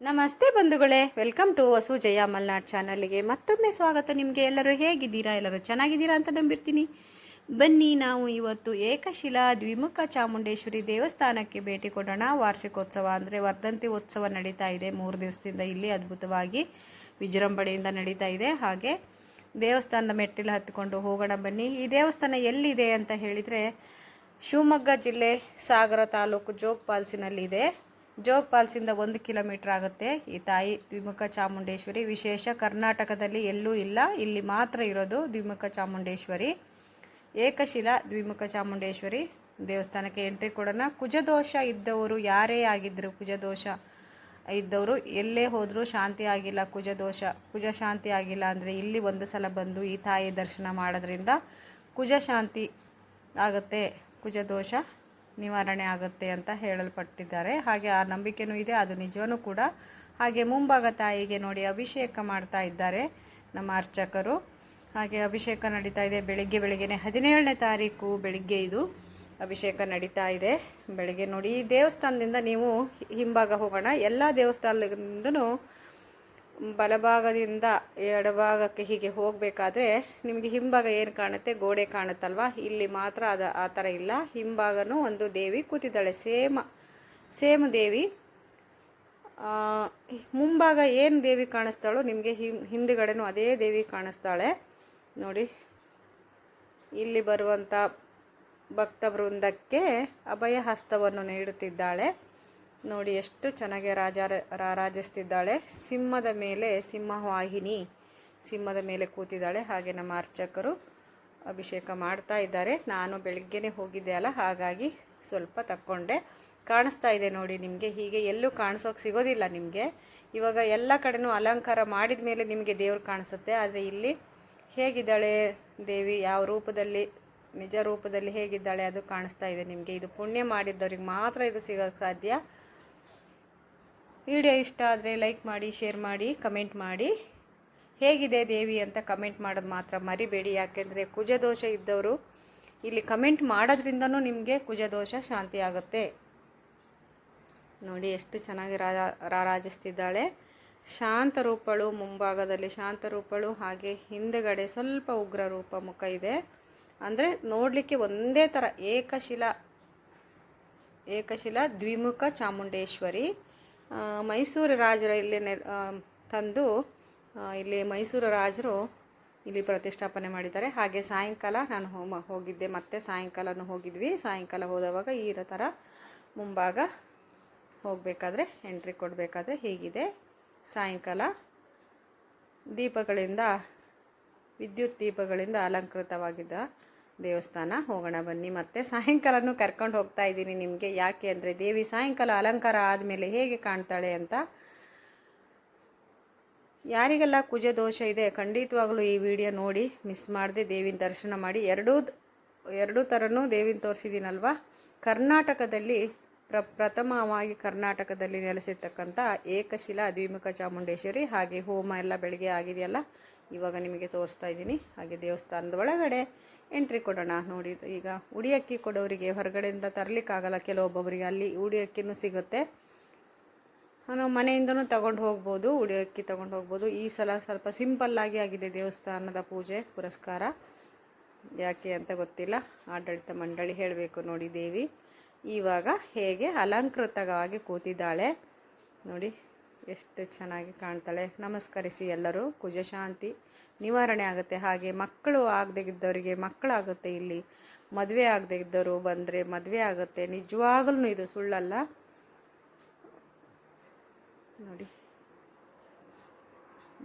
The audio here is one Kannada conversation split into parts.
ನಮಸ್ತೆ ಬಂಧುಗಳೇ, ವೆಲ್ಕಮ್ ಟು ವಸು ಜಯ ಮಲ್ನಾಡ್ ಚಾನಲ್ಗೆ ಮತ್ತೊಮ್ಮೆ ಸ್ವಾಗತ. ನಿಮಗೆ ಎಲ್ಲರೂ ಹೇಗಿದ್ದೀರಾ? ಎಲ್ಲರೂ ಚೆನ್ನಾಗಿದ್ದೀರಾ ಅಂತ ನಂಬಿರ್ತೀನಿ. ಬನ್ನಿ, ನಾವು ಇವತ್ತು ಏಕಶಿಲಾ ದ್ವಿಮುಖ ಚಾಮುಂಡೇಶ್ವರಿ ದೇವಸ್ಥಾನಕ್ಕೆ ಭೇಟಿ ಕೊಡೋಣ. ವಾರ್ಷಿಕೋತ್ಸವ ಅಂದರೆ ವರ್ಧಂತಿ ಉತ್ಸವ ನಡೀತಾ ಇದೆ 3 ದಿವಸದಿಂದ. ಇಲ್ಲಿ ಅದ್ಭುತವಾಗಿ ವಿಜೃಂಭಣೆಯಿಂದ ನಡೀತಾ ಇದೆ. ಹಾಗೆ ದೇವಸ್ಥಾನದ ಮೆಟ್ಟಿಲು ಹತ್ತಿಕೊಂಡು ಹೋಗೋಣ ಬನ್ನಿ. ಈ ದೇವಸ್ಥಾನ ಎಲ್ಲಿದೆ ಅಂತ ಹೇಳಿದರೆ ಶಿವಮೊಗ್ಗ ಜಿಲ್ಲೆ ಸಾಗರ ತಾಲೂಕು ಜೋಗ್ ಫಾಲ್ಸಿನಲ್ಲಿದೆ. ಜೋಗ್ ಫಾಲ್ಸಿಂದ 1 ಕಿಲೋಮೀಟರ್ ಆಗುತ್ತೆ. ಈ ತಾಯಿ ದ್ವಿಮುಖ ಚಾಮುಂಡೇಶ್ವರಿ ವಿಶೇಷ, ಕರ್ನಾಟಕದಲ್ಲಿ ಎಲ್ಲೂ ಇಲ್ಲ, ಇಲ್ಲಿ ಮಾತ್ರ ಇರೋದು ದ್ವಿಮುಖ ಚಾಮುಂಡೇಶ್ವರಿ. ಏಕಶಿಲಾ ದ್ವಿಮುಖ ಚಾಮುಂಡೇಶ್ವರಿ ದೇವಸ್ಥಾನಕ್ಕೆ ಎಂಟ್ರಿ ಕೊಡೋಣ. ಕುಜದೋಷ ಇದ್ದವರು ಯಾರೇ ಆಗಿದ್ದರು, ಕುಜದೋಷ ಇದ್ದವರು ಎಲ್ಲೇ ಹೋದರೂ ಶಾಂತಿ ಆಗಿಲ್ಲ, ಕುಜ ಶಾಂತಿ ಆಗಿಲ್ಲ ಅಂದರೆ ಇಲ್ಲಿ ಒಂದು ಸಲ ಬಂದು ಈ ತಾಯಿ ದರ್ಶನ ಮಾಡೋದ್ರಿಂದ ಕುಜ ಶಾಂತಿ ಆಗುತ್ತೆ, ಕುಜದೋಷ ನಿವಾರಣೆ ಆಗುತ್ತೆ ಅಂತ ಹೇಳಲ್ಪಟ್ಟಿದ್ದಾರೆ. ಹಾಗೆ ಆ ನಂಬಿಕೆನೂ ಇದೆ, ಅದು ನಿಜವೂ ಕೂಡ. ಹಾಗೆ ಮುಂಭಾಗ ತಾಯಿಗೆ ನೋಡಿ ಅಭಿಷೇಕ ಮಾಡ್ತಾ ಇದ್ದಾರೆ ನಮ್ಮ ಅರ್ಚಕರು. ಹಾಗೆ ಅಭಿಷೇಕ ನಡೀತಾ ಇದೆ. ಬೆಳಿಗ್ಗೆನೇ 17ನೇ ತಾರೀಕು ಬೆಳಿಗ್ಗೆ ಇದು ಅಭಿಷೇಕ ನಡೀತಾ ಇದೆ. ಬೆಳಿಗ್ಗೆ ನೋಡಿ, ಈ ದೇವಸ್ಥಾನದಿಂದ ನೀವು ಹಿಂಭಾಗ ಹೋಗೋಣ. ಎಲ್ಲ ದೇವಸ್ಥಾನದಿಂದನೂ ಬಲಭಾಗದಿಂದ ಎಡಭಾಗಕ್ಕೆ ಹೀಗೆ ಹೋಗಬೇಕಾದ್ರೆ ನಿಮಗೆ ಹಿಂಭಾಗ ಏನು ಕಾಣುತ್ತೆ, ಗೋಡೆ ಕಾಣುತ್ತಲ್ವ, ಇಲ್ಲಿ ಮಾತ್ರ ಆ ಥರ ಇಲ್ಲ. ಹಿಂಭಾಗನೂ ಒಂದು ದೇವಿ ಕೂತಿದ್ದಾಳೆ, ಸೇಮ್ ದೇವಿ. ಮುಂಭಾಗ ಏನು ದೇವಿ ಕಾಣಿಸ್ತಾಳೋ ನಿಮಗೆ ಹಿಂದುಗಡೆನೂ ಅದೇ ದೇವಿ ಕಾಣಿಸ್ತಾಳೆ ನೋಡಿ. ಇಲ್ಲಿ ಬರುವಂಥ ಭಕ್ತ ವೃಂದಕ್ಕೆ ಅಭಯ ಹಸ್ತವನ್ನು ನೀಡುತ್ತಿದ್ದಾಳೆ ನೋಡಿ. ಎಷ್ಟು ಚೆನ್ನಾಗಿ ರಾಜಿಸ್ತಿದ್ದಾಳೆ. ಸಿಂಹದ ಮೇಲೆ ಸಿಂಹದ ಮೇಲೆ ಕೂತಿದ್ದಾಳೆ. ಹಾಗೆ ನಮ್ಮ ಅರ್ಚಕರು ಅಭಿಷೇಕ ಮಾಡ್ತಾ ಇದ್ದಾರೆ. ನಾನು ಬೆಳಿಗ್ಗೆನೇ ಹೋಗಿದ್ದೆ ಅಲ್ಲ, ಹಾಗಾಗಿ ಸ್ವಲ್ಪ ತಕ್ಕೊಂಡೆ. ಕಾಣಿಸ್ತಾ ಇದೆ ನೋಡಿ ನಿಮಗೆ. ಹೀಗೆ ಎಲ್ಲೂ ಕಾಣಿಸೋಕೆ ಸಿಗೋದಿಲ್ಲ ನಿಮಗೆ. ಇವಾಗ ಎಲ್ಲ ಕಡೆನೂ ಅಲಂಕಾರ ಮಾಡಿದ ಮೇಲೆ ನಿಮಗೆ ದೇವ್ರು ಕಾಣಿಸುತ್ತೆ. ಆದರೆ ಇಲ್ಲಿ ಹೇಗಿದ್ದಾಳೆ ದೇವಿ, ಯಾವ ರೂಪದಲ್ಲಿ, ನಿಜ ರೂಪದಲ್ಲಿ ಹೇಗಿದ್ದಾಳೆ ಅದು ಕಾಣಿಸ್ತಾ ಇದೆ ನಿಮಗೆ. ಇದು ಪುಣ್ಯ ಮಾಡಿದ್ದವ್ರಿಗೆ ಮಾತ್ರ ಇದು ಸಿಗೋಕ್ಕೆ ಸಾಧ್ಯ. ವಿಡಿಯೋ ಇಷ್ಟ ಆದರೆ ಲೈಕ್ ಮಾಡಿ, ಶೇರ್ ಮಾಡಿ, ಕಮೆಂಟ್ ಮಾಡಿ. ಹೇಗಿದೆ ದೇವಿ ಅಂತ ಕಮೆಂಟ್ ಮಾಡೋದು ಮಾತ್ರ ಮರಿಬೇಡಿ. ಯಾಕೆಂದರೆ ಕುಜದೋಷ ಇದ್ದವರು ಇಲ್ಲಿ ಕಮೆಂಟ್ ಮಾಡೋದ್ರಿಂದನೂ ನಿಮಗೆ ಕುಜದೋಷ ಶಾಂತಿ ಆಗುತ್ತೆ ನೋಡಿ. ಎಷ್ಟು ಚೆನ್ನಾಗಿ ರಾಜಿಸ್ತಿದ್ದಾಳೆ. ಶಾಂತ ರೂಪಳು, ಮುಂಭಾಗದಲ್ಲಿ ಶಾಂತ ರೂಪಳು, ಹಾಗೆ ಹಿಂದುಗಡೆ ಸ್ವಲ್ಪ ಉಗ್ರ ರೂಪ ಮುಖ ಇದೆ. ಅಂದರೆ ನೋಡಲಿಕ್ಕೆ ಒಂದೇ ಥರ ಏಕಶಿಲಾ ದ್ವಿಮುಖ ಚಾಮುಂಡೇಶ್ವರಿ. ಮೈಸೂರು ರಾಜರು ಇಲ್ಲಿ ತಂದು ಇಲ್ಲಿ ಮೈಸೂರು ರಾಜರು ಇಲ್ಲಿ ಪ್ರತಿಷ್ಠಾಪನೆ ಮಾಡಿದ್ದಾರೆ. ಹಾಗೆ ಸಾಯಂಕಾಲ ನಾನು ಹೋಗಿದ್ದೆ, ಮತ್ತೆ ಸಾಯಂಕಾಲನೂ ಹೋಗಿದ್ವಿ. ಸಾಯಂಕಾಲ ಹೋದವಾಗ ಈ ಥರ ಮುಂಭಾಗ ಹೋಗಬೇಕಾದ್ರೆ, ಎಂಟ್ರಿ ಕೊಡಬೇಕಾದ್ರೆ ಹೀಗಿದೆ. ಸಾಯಂಕಾಲ ವಿದ್ಯುತ್ ದೀಪಗಳಿಂದ ಅಲಂಕೃತವಾಗಿದ್ದ ದೇವಸ್ಥಾನ. ಹೋಗೋಣ ಬನ್ನಿ. ಮತ್ತೆ ಸಾಯಂಕಾಲನೂ ಕರ್ಕೊಂಡು ಹೋಗ್ತಾ ಇದ್ದೀನಿ ನಿಮಗೆ. ಯಾಕೆ ಅಂದರೆ ದೇವಿ ಸಾಯಂಕಾಲ ಅಲಂಕಾರ ಆದಮೇಲೆ ಹೇಗೆ ಕಾಣ್ತಾಳೆ ಅಂತ. ಯಾರಿಗೆಲ್ಲ ಕುಜದೋಷ ಇದೆ ಖಂಡಿತವಾಗಲೂ ಈ ವಿಡಿಯೋ ನೋಡಿ ಮಿಸ್ ಮಾಡದೆ ದೇವಿನ ದರ್ಶನ ಮಾಡಿ. ಎರಡೂ ಥರನೂ ದೇವಿನ ತೋರಿಸಿದ್ದೀನಲ್ವ. ಕರ್ನಾಟಕದಲ್ಲಿ ಪ್ರಥಮವಾಗಿ ಕರ್ನಾಟಕದಲ್ಲಿ ನೆಲೆಸಿರ್ತಕ್ಕಂಥ ಏಕಶಿಲಾ ದ್ವಿಮುಖ ಚಾಮುಂಡೇಶ್ವರಿ. ಹಾಗೆ ಹೋಮ ಎಲ್ಲ ಬೆಳಗ್ಗೆ ಆಗಿದೆಯಲ್ಲ, ಇವಾಗ ನಿಮಗೆ ತೋರಿಸ್ತಾ ಇದ್ದೀನಿ. ಹಾಗೆ ದೇವಸ್ಥಾನದ ಒಳಗಡೆ ಎಂಟ್ರಿ ಕೊಡೋಣ ನೋಡಿ. ಈಗ ಉಡಿ ಅಕ್ಕಿ ಕೊಡೋರಿಗೆ ಹೊರಗಡೆಯಿಂದ ತರಲಿಕ್ಕಾಗಲ್ಲ ಕೆಲವೊಬ್ಬೊಬ್ಬರಿಗೆ, ಅಲ್ಲಿ ಉಡಿ ಅಕ್ಕಿನೂ ಸಿಗುತ್ತೆ. ನಾವು ಮನೆಯಿಂದನೂ ತಗೊಂಡು ಹೋಗ್ಬೋದು, ಉಡಿ ಅಕ್ಕಿ ತೊಗೊಂಡು ಹೋಗ್ಬೋದು. ಈ ಸಲ ಸ್ವಲ್ಪ ಸಿಂಪಲ್ಲಾಗಿ ಆಗಿದೆ ದೇವಸ್ಥಾನದ ಪೂಜೆ ಪುರಸ್ಕಾರ. ಯಾಕೆ ಅಂತ ಗೊತ್ತಿಲ್ಲ, ಆಡಳಿತ ಮಂಡಳಿ ಹೇಳಬೇಕು ನೋಡಿ. ದೇವಿ ಇವಾಗ ಹೇಗೆ ಅಲಂಕೃತವಾಗಿ ಕೂತಿದ್ದಾಳೆ ನೋಡಿ, ಎಷ್ಟು ಚೆನ್ನಾಗಿ ಕಾಣ್ತಾಳೆ. ನಮಸ್ಕರಿಸಿ ಎಲ್ಲರೂ. ಕುಜಶಾಂತಿ ನಿವಾರಣೆ ಆಗುತ್ತೆ. ಹಾಗೆ ಮಕ್ಕಳು ಆಗದೆ ಇದ್ದವರಿಗೆ ಮಕ್ಕಳಾಗುತ್ತೆ. ಇಲ್ಲಿ ಮದುವೆ ಆಗದೆ ಇದ್ದವರು ಬಂದರೆ ಮದುವೆ ಆಗುತ್ತೆ. ನಿಜವಾಗಲೂ ಇದು ಸುಳ್ಳಲ್ಲ ನೋಡಿ.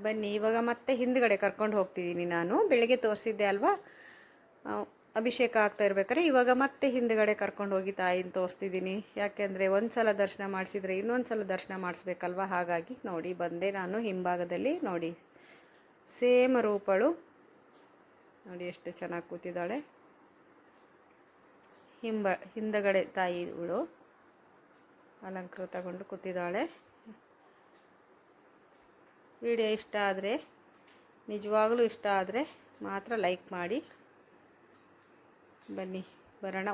ಬನ್ನಿ, ಇವಾಗ ಮತ್ತೆ ಹಿಂದುಗಡೆ ಕರ್ಕೊಂಡು ಹೋಗ್ತಿದ್ದೀನಿ ನಾನು. ಬೆಳಗ್ಗೆ ತೋರಿಸಿದ್ದೆ ಅಲ್ವಾ ಅಭಿಷೇಕ ಆಗ್ತಾ ಇರ್ಬೇಕಾದ್ರೆ. ಇವಾಗ ಮತ್ತೆ ಹಿಂದುಗಡೆ ಕರ್ಕೊಂಡು ಹೋಗಿ ತಾಯಿನ ತೋರಿಸ್ತಿದ್ದೀನಿ. ಯಾಕೆಂದರೆ ಒಂದು ಸಲ ದರ್ಶನ ಮಾಡಿಸಿದ್ರೆ ಇನ್ನೊಂದು ಸಲ ದರ್ಶನ ಮಾಡಿಸ್ಬೇಕಲ್ವ. ಹಾಗಾಗಿ ನೋಡಿ ಬಂದೆ ನಾನು ಹಿಂಭಾಗದಲ್ಲಿ. ನೋಡಿ ಸೇಮ್ ರೂಪಳು ನೋಡಿ, ಎಷ್ಟು ಚೆನ್ನಾಗಿ ಕೂತಿದ್ದಾಳೆ. ಹಿಂದಗಡೆ ತಾಯಿ ಇವಳು ಅಲಂಕೃತಗೊಂಡು ಕೂತಿದ್ದಾಳೆ. ವಿಡಿಯೋ ಇಷ್ಟ ಆದರೆ, ನಿಜವಾಗಲೂ ಇಷ್ಟ ಆದರೆ ಮಾತ್ರ ಲೈಕ್ ಮಾಡಿ. ಬನ್ನಿ ಬರೋಣ.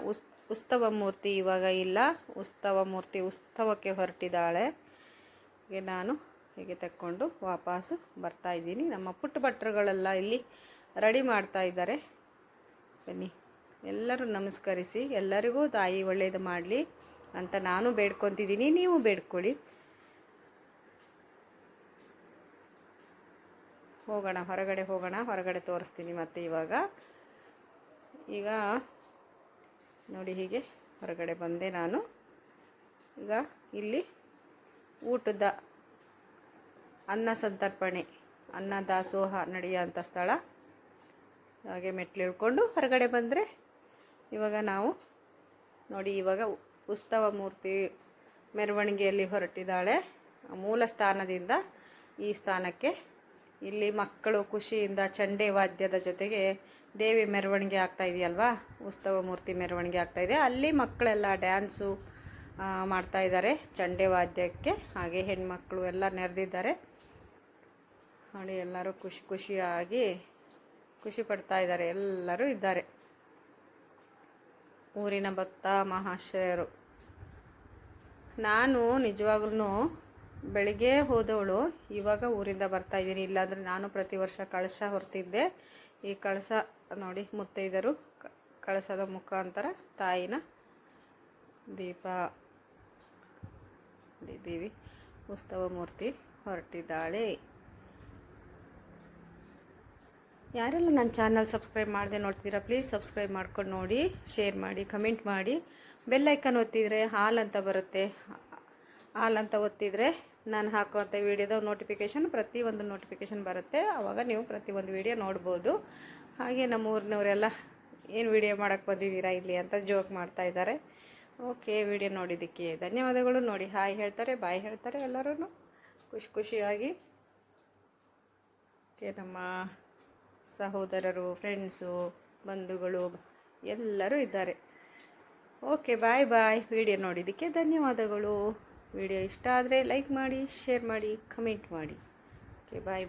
ಉತ್ಸವ ಮೂರ್ತಿ ಇವಾಗ ಇಲ್ಲ. ಉತ್ಸವಕ್ಕೆ ಹೊರಟಿದ್ದಾಳೆ ಹೀಗೆ ನಾನು ಹೀಗೆ ತಕ್ಕೊಂಡು ವಾಪಸ್ಸು ಬರ್ತಾಯಿದ್ದೀನಿ. ನಮ್ಮ ಪುಟ್ಟ ಭಟ್ರುಗಳೆಲ್ಲ ಇಲ್ಲಿ ರೆಡಿ ಮಾಡ್ತಾ ಇದ್ದಾರೆ. ಬನ್ನಿ ಎಲ್ಲರೂ ನಮಸ್ಕರಿಸಿ, ಎಲ್ಲರಿಗೂ ತಾಯಿ ಒಳ್ಳೆಯದು ಮಾಡಲಿ ಅಂತ ನಾನು ಬೇಡ್ಕೊತಿದ್ದೀನಿ, ನೀವು ಬೇಡ್ಕೊಳ್ಳಿ. ಹೋಗೋಣ, ಹೊರಗಡೆ ಹೋಗೋಣ, ಹೊರಗಡೆ ತೋರಿಸ್ತೀನಿ ಮತ್ತೆ. ಈಗ ನೋಡಿ, ಹೀಗೆ ಹೊರಗಡೆ ಬಂದೆ ನಾನು. ಈಗ ಇಲ್ಲಿ ಊಟದ ಅನ್ನ ಸಂತರ್ಪಣೆ, ಅನ್ನ ದಾಸೋಹ ನಡೆಯುವಂಥ ಸ್ಥಳ. ಹಾಗೆ ಮೆಟ್ಲು ಇಳ್ಕೊಂಡು ಹೊರಗಡೆ ಬಂದರೆ ಇವಾಗ ನಾವು ನೋಡಿ, ಇವಾಗ ಉತ್ಸವ ಮೂರ್ತಿ ಮೆರವಣಿಗೆಯಲ್ಲಿ ಹೊರಟಿದ್ದಾಳೆ ಮೂಲ ಸ್ಥಾನದಿಂದ ಈ ಸ್ಥಾನಕ್ಕೆ. ಇಲ್ಲಿ ಮಕ್ಕಳು ಖುಷಿಯಿಂದ ಚಂಡೆ ವಾದ್ಯದ ಜೊತೆಗೆ ದೇವಿ ಮೆರವಣಿಗೆ ಆಗ್ತಾ ಇದೆಯಲ್ವಾ, ಉತ್ಸವ ಮೂರ್ತಿ ಮೆರವಣಿಗೆ ಆಗ್ತಾಯಿದೆ. ಅಲ್ಲಿ ಮಕ್ಕಳೆಲ್ಲ ಡ್ಯಾನ್ಸು ಮಾಡ್ತಾಯಿದ್ದಾರೆ ಚಂಡೆ ವಾದ್ಯಕ್ಕೆ. ಹಾಗೆ ಹೆಣ್ಮಕ್ಳು ಎಲ್ಲ ನೆರೆದಿದ್ದಾರೆ ನೋಡಿ. ಎಲ್ಲರೂ ಖುಷಿಯಾಗಿ ಖುಷಿ ಪಡ್ತಾ ಇದ್ದಾರೆ, ಎಲ್ಲರೂ ಇದ್ದಾರೆ. ಊರಿನ ಭಕ್ತ ಮಹಾಶಯರು. ನಾನು ನಿಜವಾಗ್ಲೂ ಬೆಳಿಗ್ಗೆ ಹೋದವಳು, ಇವಾಗ ಊರಿಂದ ಬರ್ತಾಯಿದ್ದೀನಿ. ಇಲ್ಲಾಂದರೆ ನಾನು ಪ್ರತಿ ವರ್ಷ ಕಳಶ ಹೊರ್ತಿದ್ದೆ. ಈ ಕಳಶ ನೋಡಿ, ಮುತ್ತೈದರು ಕಳಶದ ಮುಖಾಂತರ ತಾಯಿನ ದೀಪ ದೇವಿ ಉತ್ಸವ ಮೂರ್ತಿ ಹೊರಟಿದ್ದಾಳೆ. ಯಾರೆಲ್ಲ ನನ್ನ ಚಾನಲ್ ಸಬ್ಸ್ಕ್ರೈಬ್ ಮಾಡದೆ ನೋಡ್ತಿದ್ದೀರಾ, ಪ್ಲೀಸ್ ಸಬ್ಸ್ಕ್ರೈಬ್ ಮಾಡ್ಕೊಂಡು ನೋಡಿ, ಶೇರ್ ಮಾಡಿ, ಕಮೆಂಟ್ ಮಾಡಿ. ಬೆಲ್ ಐಕನ್ ಒತ್ತಿದರೆ ಹಾಲ್ ಅಂತ ಬರುತ್ತೆ. ಹಾಲ್ ಅಂತ ಒತ್ತಿದರೆ ನಾನು ಹಾಕುವಂಥ ವೀಡಿಯೋದ ನೋಟಿಫಿಕೇಷನ್, ಪ್ರತಿಯೊಂದು ನೋಟಿಫಿಕೇಷನ್ ಬರುತ್ತೆ. ಆವಾಗ ನೀವು ಪ್ರತಿಯೊಂದು ವೀಡಿಯೋ ನೋಡ್ಬೋದು. ಹಾಗೆ ನಮ್ಮ ಊರಿನವರೆಲ್ಲ ಏನು ವೀಡಿಯೋ ಮಾಡೋಕ್ಕೆ ಬಂದಿದ್ದೀರಾ ಇಲ್ಲಿ ಅಂತ ಜೋಕ್ ಮಾಡ್ತಾ ಇದ್ದಾರೆ. ಓಕೆ, ವೀಡಿಯೋ ನೋಡಿದ್ದಕ್ಕೆ ಧನ್ಯವಾದಗಳು. ನೋಡಿ, ಹಾಯ್ ಹೇಳ್ತಾರೆ, ಬಾಯ್ ಹೇಳ್ತಾರೆ ಎಲ್ಲರೂ ಖುಷಿಯಾಗಿ. ಓಕೆ, ನಮ್ಮ ಸಹೋದರರು, ಫ್ರೆಂಡ್ಸು, ಬಂಧುಗಳು ಎಲ್ಲರೂ ಇದ್ದಾರೆ. ಓಕೆ, ಬಾಯ್ ಬಾಯ್. ವಿಡಿಯೋ ನೋಡಿದ್ದಕ್ಕೆ ಧನ್ಯವಾದಗಳು. ವಿಡಿಯೋ ಇಷ್ಟ ಆದರೆ ಲೈಕ್ ಮಾಡಿ, ಶೇರ್ ಮಾಡಿ, ಕಮೆಂಟ್ ಮಾಡಿ. ಓಕೆ, ಬಾಯ್.